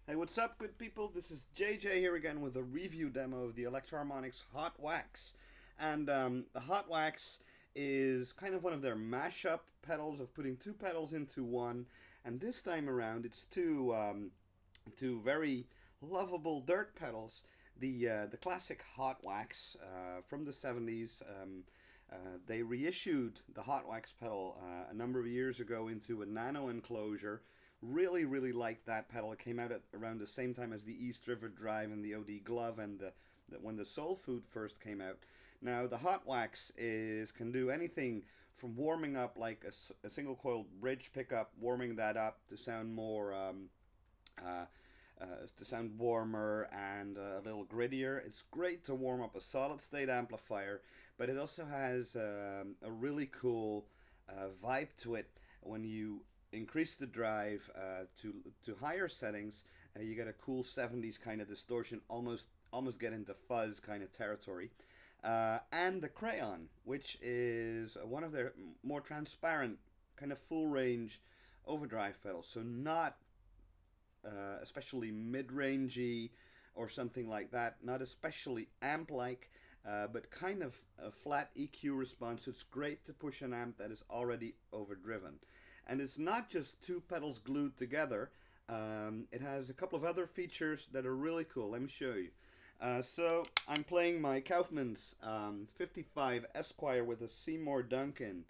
Hey, what's up, good people? This is JJ here again with a review demo of the Electro-Harmonix Hot Wax. And the Hot Wax is kind of one of their mashup pedals of putting two pedals into one. And this time around, it's two very lovable dirt pedals. The classic Hot Wax from the 70s. They reissued the Hot Wax pedal a number of years ago into a nano enclosure. Really liked that pedal. It came out at around the same time as the East River Drive and the OD Glove and when the Soul Food first came out. Now the Hot Wax can do anything from warming up like a single coil bridge pickup, warming that up to sound more to sound warmer and a little grittier. It's great to warm up a solid state amplifier, but it also has a really cool vibe to it. When you increase the drive to higher settings, you get a cool 70s kind of distortion, almost get into fuzz kind of territory. And the Crayon, which is one of their more transparent kind of full range overdrive pedals, so not especially mid-rangey or something like that, not especially amp-like, but kind of a flat EQ response. It's great to push an amp that is already overdriven. And it's not just two pedals glued together. It has a couple of other features that are really cool. Let me show you. So I'm playing my Kaufman's 55 Esquire with a Seymour Duncan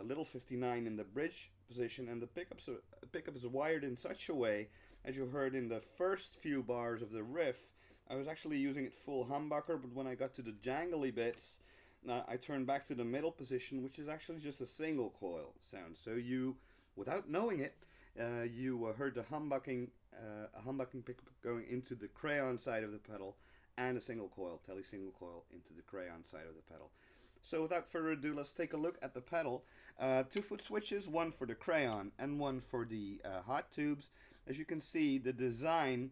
little 59 in the bridge position, and the pickup is wired in such a way, as you heard in the first few bars of the riff, I was actually using it full humbucker, but when I got to the jangly bits, I turned back to the middle position, which is actually just a single coil sound. So you, without knowing it, you heard the humbucking pickup going into the Crayon side of the pedal, and a single coil, tele single coil, into the Crayon side of the pedal. So without further ado, let's take a look at the pedal. 2-foot switches, one for the Crayon and one for the hot tubes. As you can see, the design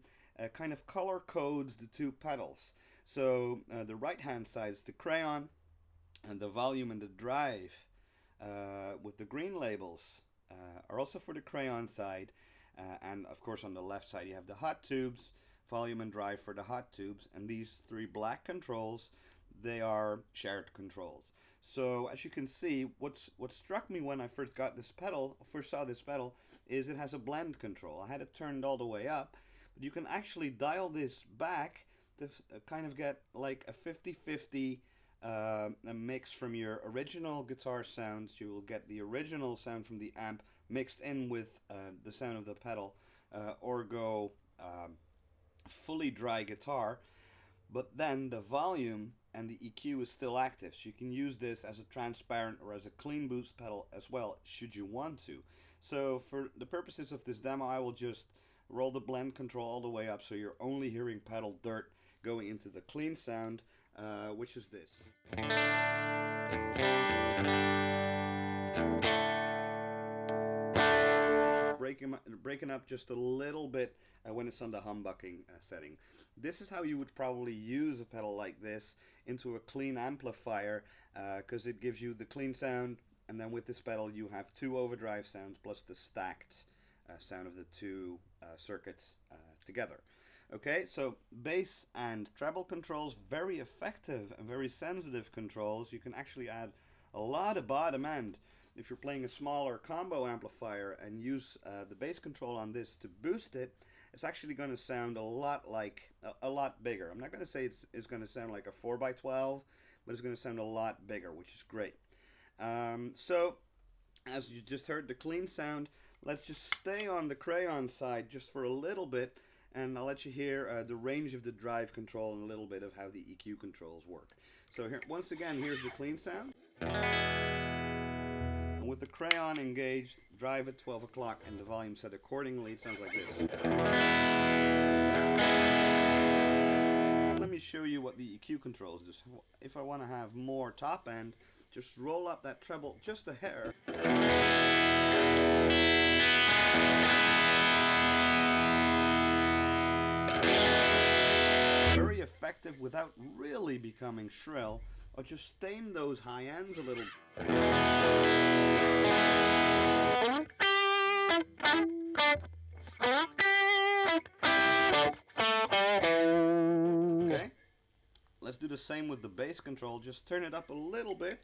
kind of color codes the two pedals. So the right hand side is the Crayon, and the volume and the drive with the green labels are also for the Crayon side, and of course on the left side you have the hot tubes, volume and drive for the hot tubes, and these three black controls, they are shared controls. So as you can see, what struck me when I first saw this pedal, is it has a blend control. I had it turned all the way up, but you can actually dial this back to kind of get like a 50-50 a mix from your original guitar sounds. You will get the original sound from the amp mixed in with the sound of the pedal, or go fully dry guitar, but then the volume and the EQ is still active, so you can use this as a transparent or as a clean boost pedal as well, should you want to. So for the purposes of this demo, I will just roll the blend control all the way up, so you're only hearing pedal dirt going into the clean sound, which is this. Breaking up just a little bit when it's on the humbucking setting. This is how you would probably use a pedal like this into a clean amplifier, because it gives you the clean sound, and then with this pedal you have two overdrive sounds plus the stacked sound of the two circuits together. Okay, so bass and treble controls, very effective and very sensitive controls. You can actually add a lot of bottom end. If you're playing a smaller combo amplifier and use the bass control on this to boost it, it's actually going to sound a lot bigger. I'm not going to say it's going to sound like a 4x12, but it's going to sound a lot bigger, which is great. So, as you just heard the clean sound, let's just stay on the Crayon side just for a little bit, and I'll let you hear the range of the drive control and a little bit of how the EQ controls work. So here, once again, here's the clean sound. with the crayon engaged, drive at 12 o'clock and the volume set accordingly, it sounds like this. Let me show you what the EQ controls do. If I want to have more top end, just roll up that treble just a hair. Very effective without really becoming shrill, or just tame those high ends a little. Okay, let's do the same with the bass control, just turn it up a little bit.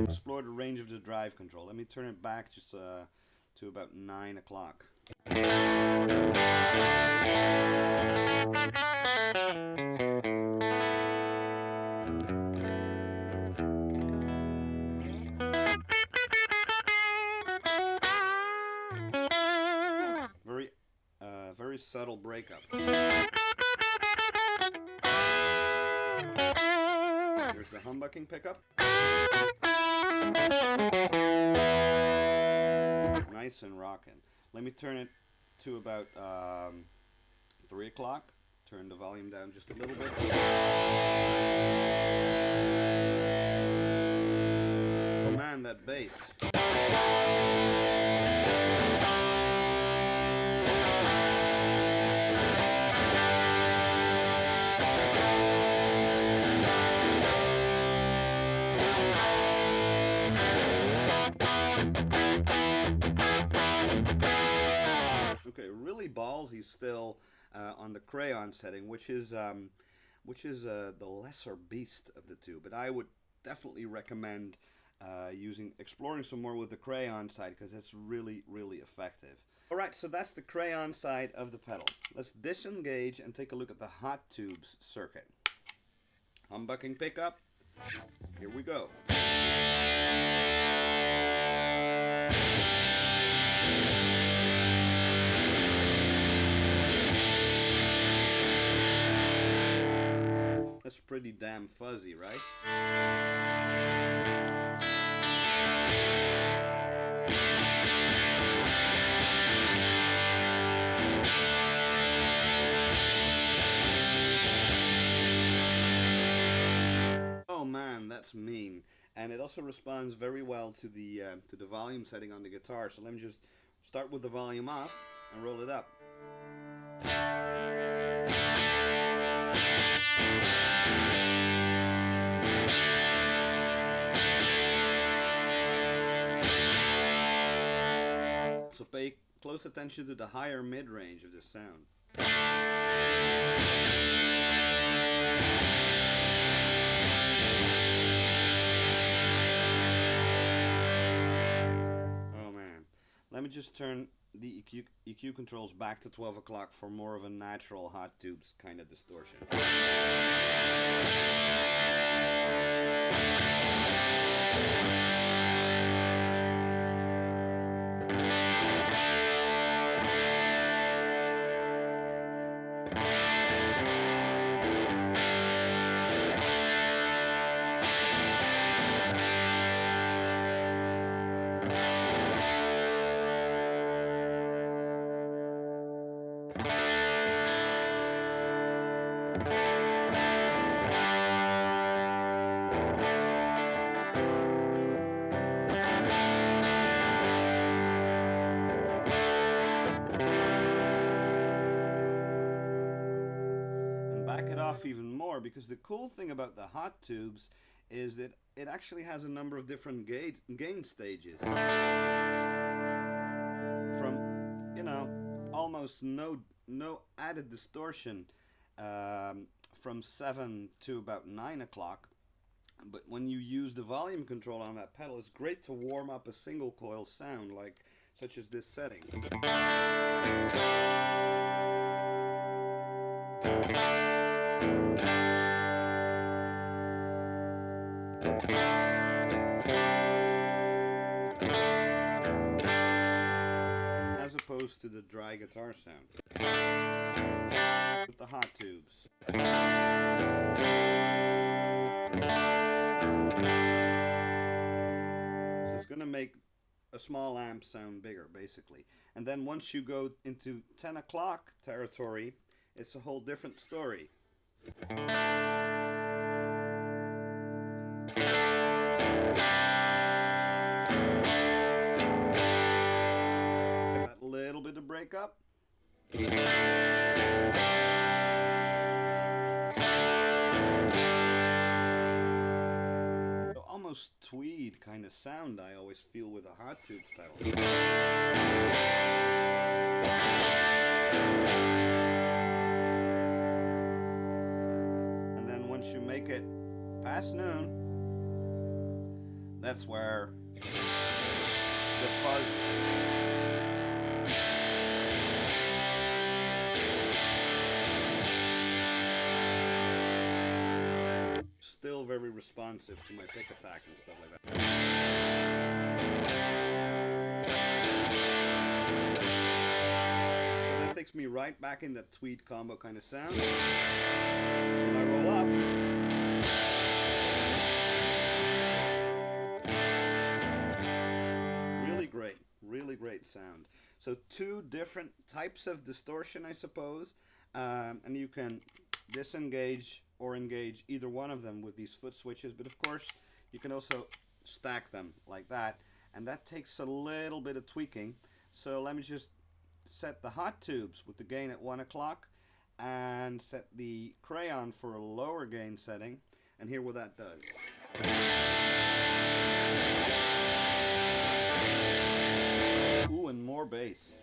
Explore the range of the drive control. Let me turn it back just to about 9 o'clock. Very subtle breakup. Here's the humbucking pickup. Nice and rocking. Let me turn it to about 3 o'clock. Turn the volume down just a little bit. Oh man, that bass. Really ballsy still on the crayon setting, which is the lesser beast of the two. But I would definitely recommend exploring some more with the crayon side, because it's really effective. Alright, so that's the crayon side of the pedal. Let's disengage and take a look at the hot tubes circuit. Humbucking pickup. Here we go. That's pretty damn fuzzy, right? Oh man, that's mean. And it also responds very well to the volume setting on the guitar. So let me just start with the volume off and roll it up. So pay close attention to the higher mid-range of this sound. Oh man. Let me just turn the EQ controls back to 12 o'clock for more of a natural hot tubes kind of distortion. Even more, because the cool thing about the hot tubes is that it actually has a number of different gain stages, from almost no added distortion from 7 to about 9 o'clock. But when you use the volume control on that pedal, it's great to warm up a single coil sound, such as this setting. to the dry guitar sound with the hot tubes. So it's going to make a small amp sound bigger, basically. And then once you go into 10 o'clock territory, it's a whole different story. That little bit of breakup. So almost tweed kind of sound I always feel with a hot tubes pedal. And then once you make it past noon, that's where the fuzz is. Still very responsive to my pick attack and stuff like that. So that takes me right back in that tweed combo kind of sound. When I roll up, really great sound. So two different types of distortion, I suppose, and you can disengage or engage either one of them with these foot switches, but of course you can also stack them like that, and that takes a little bit of tweaking. So let me just set the hot tubes with the gain at 1 o'clock and set the crayon for a lower gain setting and hear what that does. Ooh, and more bass.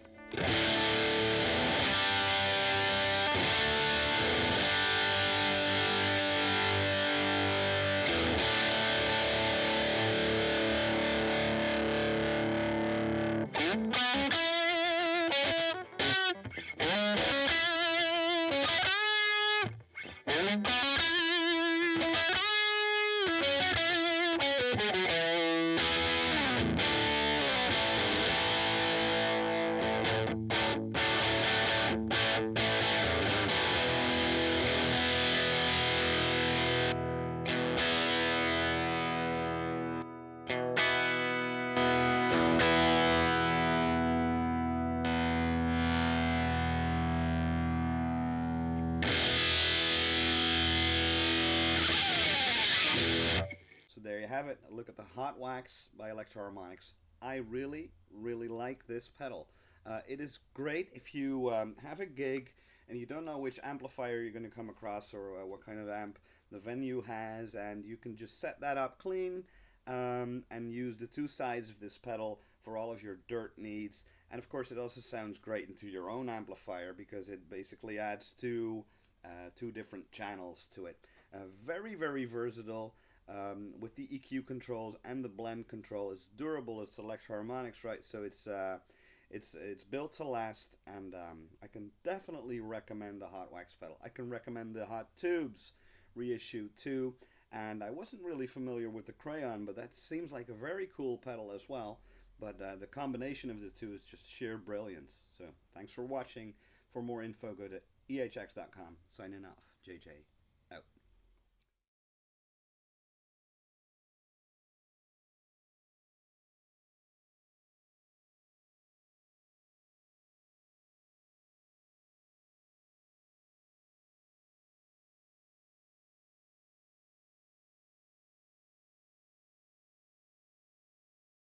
So there you have it, a look at the Hot Wax by Electro-Harmonix. I really like this pedal. It is great if you have a gig and you don't know which amplifier you're going to come across or what kind of amp the venue has, and you can just set that up clean and use the two sides of this pedal for all of your dirt needs. And of course it also sounds great into your own amplifier because it basically adds two different channels to it. Very versatile. With the EQ controls and the blend control. It's durable, it's Electro-Harmonix, right? So it's built to last, and I can definitely recommend the Hot Wax pedal. I can recommend the Hot Tubes reissue too, and I wasn't really familiar with the crayon, but that seems like a very cool pedal as well. But the combination of the two is just sheer brilliance. So thanks for watching. For more info, go to ehx.com. Signing off, JJ.